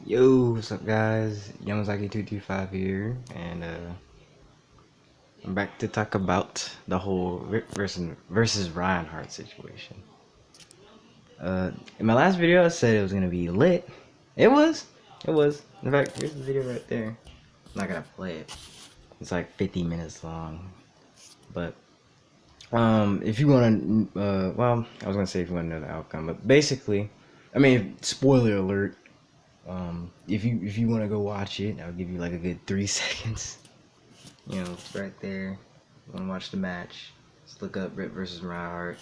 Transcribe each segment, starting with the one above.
Yo, what's up, guys? Yamazaki225 here, and I'm back to talk about the whole Rip versus Ryan Hart situation. In my last video, I said it was gonna be lit. It was. It was. In fact, here's the video right there. I'm not gonna play it. It's like 50 minutes long. But if you want to, well, I was gonna say if you want to know the outcome, but basically, I mean, spoiler alert. If you want to go watch it, I'll give you like a good 3 seconds. You know, it's right there. You want to watch the match? Just look up Rip versus Ryan Hart.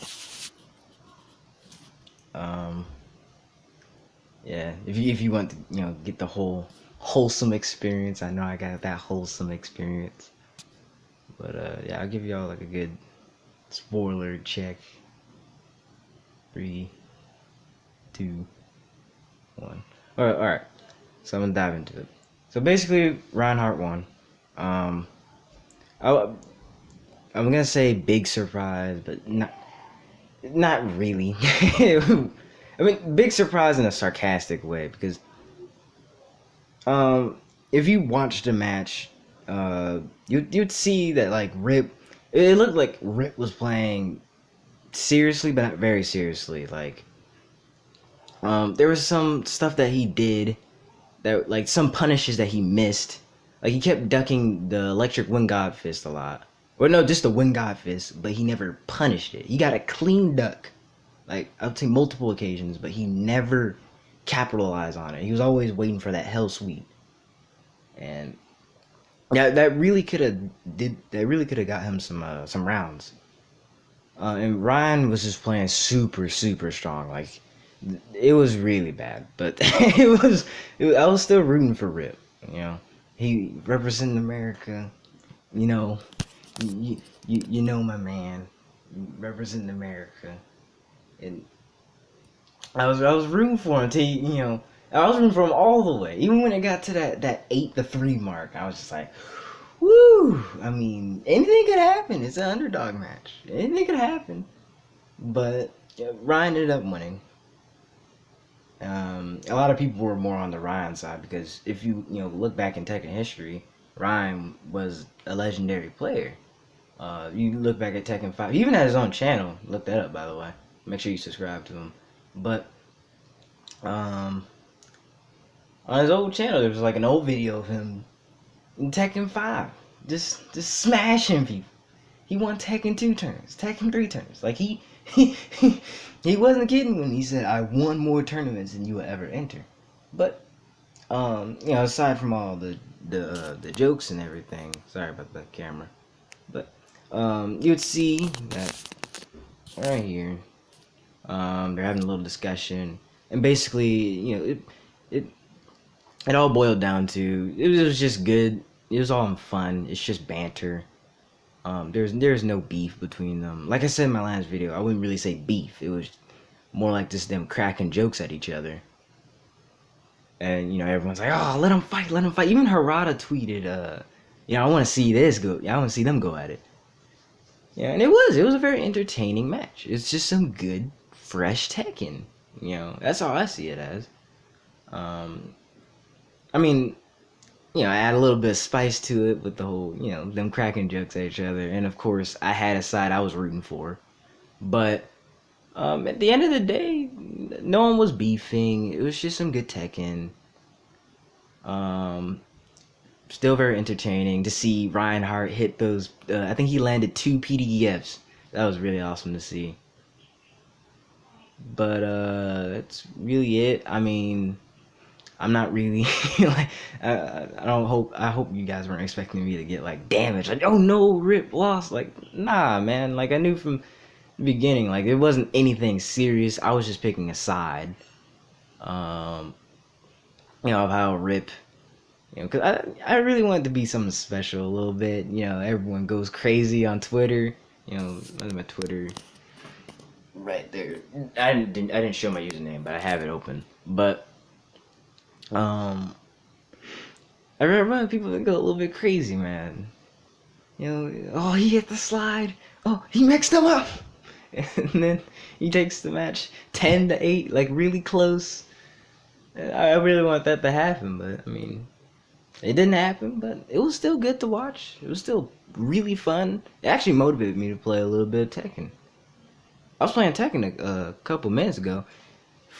Yeah. If you want to, get the whole wholesome experience. I know I got that wholesome experience. But yeah, I'll give y'all like a good spoiler check. 3, 2, 1. All right. So I'm gonna dive into it. So basically, Ryan Hart won. I'm gonna say big surprise, but not really. I mean, big surprise in a sarcastic way because if you watched the match, you'd see that like Rip, it looked like Rip was playing seriously, but not very seriously. Like, there was some stuff that he did that, like, some punishes that he missed. Like, he kept ducking the electric wind god fist a lot. Or no, just the wind god fist, but he never punished it. He got a clean duck, like, I'd say multiple occasions, but he never capitalized on it. He was always waiting for that hell sweep. And yeah, that really could have got him some rounds. And Ryan was just playing super strong. Like, it was really bad, but I was still rooting for Rip. You know, he representing America. You know, you know my man, representing America, and I was rooting for him till I was rooting for him all the way. Even when it got to that 8-3 mark, I was just like, woo! I mean, anything could happen. It's an underdog match. Anything could happen. But yeah, Ryan ended up winning. A lot of people were more on the Ryan side because if you look back in Tekken history, Ryan was a legendary player. You look back at Tekken 5, he even had his own channel. Look that up, by the way. Make sure you subscribe to him. But on his old channel, there was like an old video of him in Tekken 5, just smashing people. He won Tekken 2 turns, Tekken 3 turns. Like he wasn't kidding when he said, "I won more tournaments than you will ever enter." But aside from all the jokes and everything, sorry about the camera, but you'd see that right here, they're having a little discussion, and basically, it all boiled down to it was just good. It was all in fun. It's just banter. There's no beef between them. Like I said in my last video, I wouldn't really say beef. It was more like just them cracking jokes at each other. And everyone's like, "Oh, let them fight, let them fight." Even Harada tweeted, I want to see this go. I want to see them go at it." Yeah, and it was a very entertaining match. It's just some good, fresh Tekken. That's all I see it as. I mean, add a little bit of spice to it with the whole, them cracking jokes at each other. And of course, I had a side I was rooting for. But at the end of the day, no one was beefing. It was just some good Tekken. Still very entertaining to see Ryan Hart hit those. I think he landed 2 PDEFs. That was really awesome to see. But that's really it. I mean, I'm not really like I hope you guys weren't expecting me to get like damaged. Like, oh no, Rip lost. Like, nah, man. Like, I knew from the beginning, like, it wasn't anything serious. I was just picking a side. Of how Rip, because I really wanted to be something special a little bit. Everyone goes crazy on Twitter. My Twitter right there. I didn't show my username, but I have it open. But I remember people that go a little bit crazy, man. Oh, he hit the slide. Oh, he mixed them up. And then he takes the match 10-8, like really close. I really want that to happen, but I mean, it didn't happen. But it was still good to watch. It was still really fun. It actually motivated me to play a little bit of Tekken. I was playing Tekken a couple minutes ago.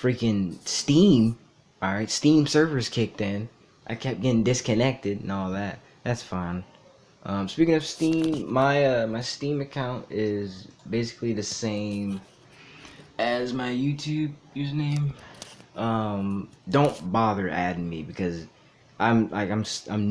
Freaking Steam, all right, Steam servers kicked in. I kept getting disconnected and all that. That's fine. Speaking of Steam, my Steam account is basically the same as my YouTube username. Don't bother adding me because I'm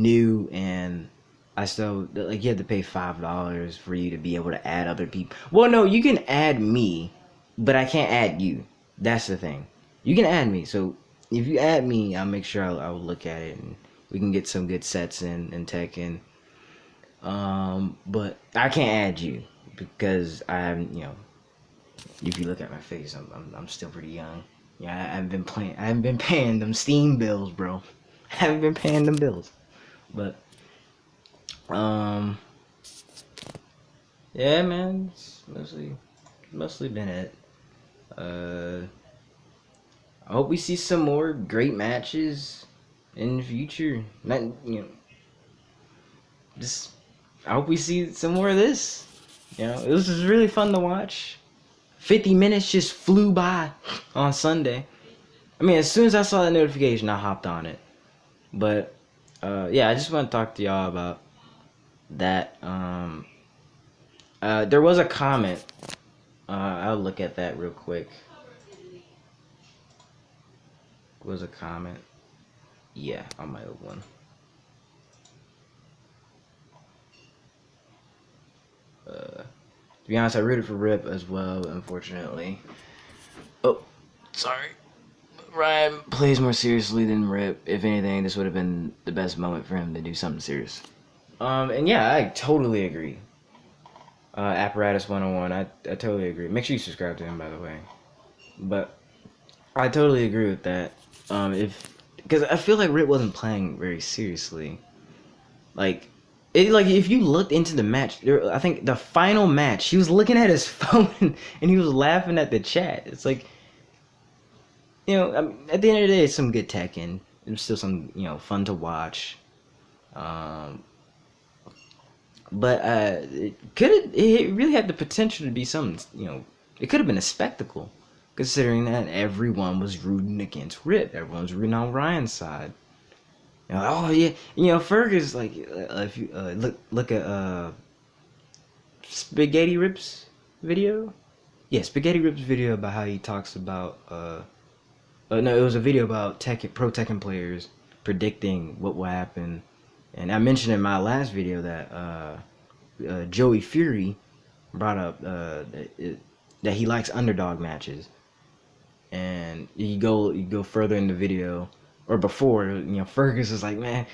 new and I still like you have to pay $5 for you to be able to add other people. Well, no, you can add me, but I can't add you. That's the thing. You can add me, so if you add me, I'll make sure I'll look at it and we can get some good sets in Tekken. But I can't add you because if you look at my face, I'm still pretty young. Yeah, I haven't been paying them Steam bills, bro. I haven't been paying them bills. But um yeah, man, it's mostly been it. Uh I hope we see some more great matches in the future. Not just I hope we see some more of this. It was just really fun to watch. 50 minutes just flew by on Sunday. I mean, as soon as I saw that notification, I hopped on it. But yeah, I just want to talk to y'all about that. There was a comment. I'll look at that real quick. Was a comment? Yeah, on my old one. To be honest, I rooted for Rip as well, unfortunately. Oh, sorry. Ryan plays more seriously than Rip. If anything, this would have been the best moment for him to do something serious. And yeah, I totally agree. Apparatus 101, I totally agree. Make sure you subscribe to him, by the way. But I totally agree with that. Because I feel like Rip wasn't playing very seriously. Like if you looked into the match, I think the final match, he was looking at his phone and he was laughing at the chat. It's like, I mean, at the end of the day, it's some good Tekken. It's still some, fun to watch. But it really had the potential to be something, it could have been a spectacle, considering that everyone was rooting against Rip. Everyone was rooting on Ryan's side. Oh yeah, Fergus, like if you look at Spaghetti Rip's video. Yeah, Spaghetti Rip's video about how he talks about no, it was a video about pro Tekken players predicting what will happen. And I mentioned in my last video that Joey Fury brought up that he likes underdog matches. And you go further in the video or before, Fergus was like, man,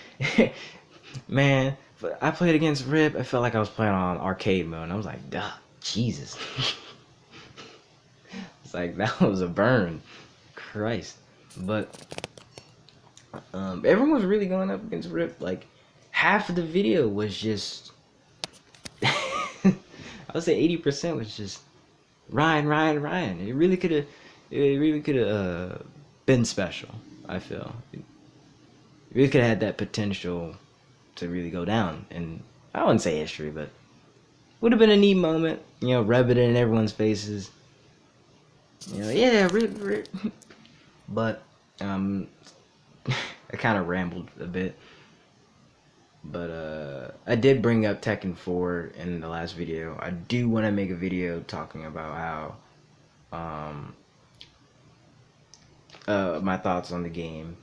man, I played against Rip. I felt like I was playing on arcade mode. And I was like, duh, Jesus. It's like that was a burn. Christ. But everyone was really going up against Rip. Like half of the video was just I would say 80% was just Ryan. It really could have been special, I feel. It really could have had that potential to really go down. And I wouldn't say history, but would have been a neat moment, rub it in everyone's faces. Yeah, Rip. But I kind of rambled a bit. But I did bring up Tekken 4 in the last video. I do want to make a video talking about how my thoughts on the game.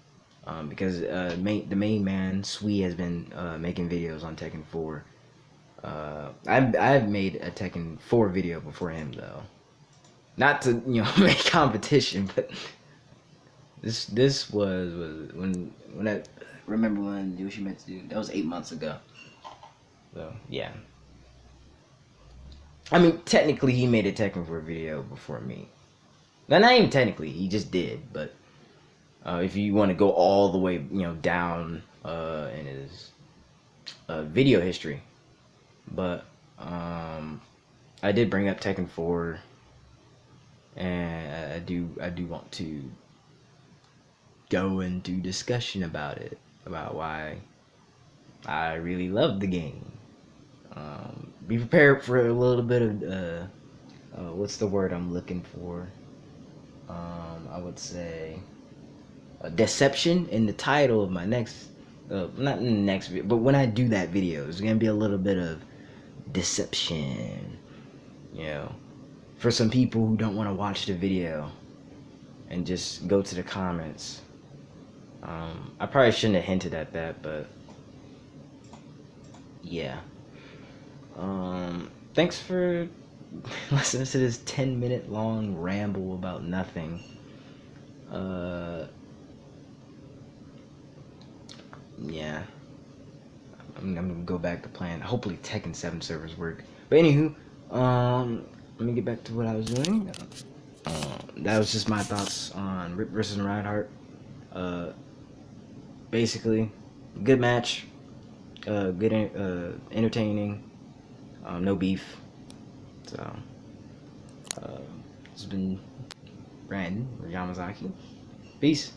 Because the main man, Sui, has been making videos on Tekken 4. I've made a Tekken 4 video before him, though. Not to, make competition, but this was when I remember when Yoshimitsu, that was 8 months ago. So, yeah. I mean, technically, he made a Tekken 4 video before me. Now, not even technically, he just did, but if you want to go all the way, down in his video history. But I did bring up Tekken 4, and I do want to go into discussion about it, about why I really love the game. Be prepared for a little bit of what's the word I'm looking for? I would say deception in the title of my next, not in the next video, but when I do that video, it's gonna be a little bit of deception, you know, for some people who don't want to watch the video and just go to the comments. I probably shouldn't have hinted at that, but yeah. Thanks for listening to this 10-minute long ramble about nothing. Yeah. I'm gonna go back to playing. Hopefully Tekken 7 servers work. But anywho, let me get back to what I was doing. That was just my thoughts on Rip versus Ryan Hart. Basically, good match. Good, entertaining. No beef. So, it's been Brandon or Yamazaki. Peace.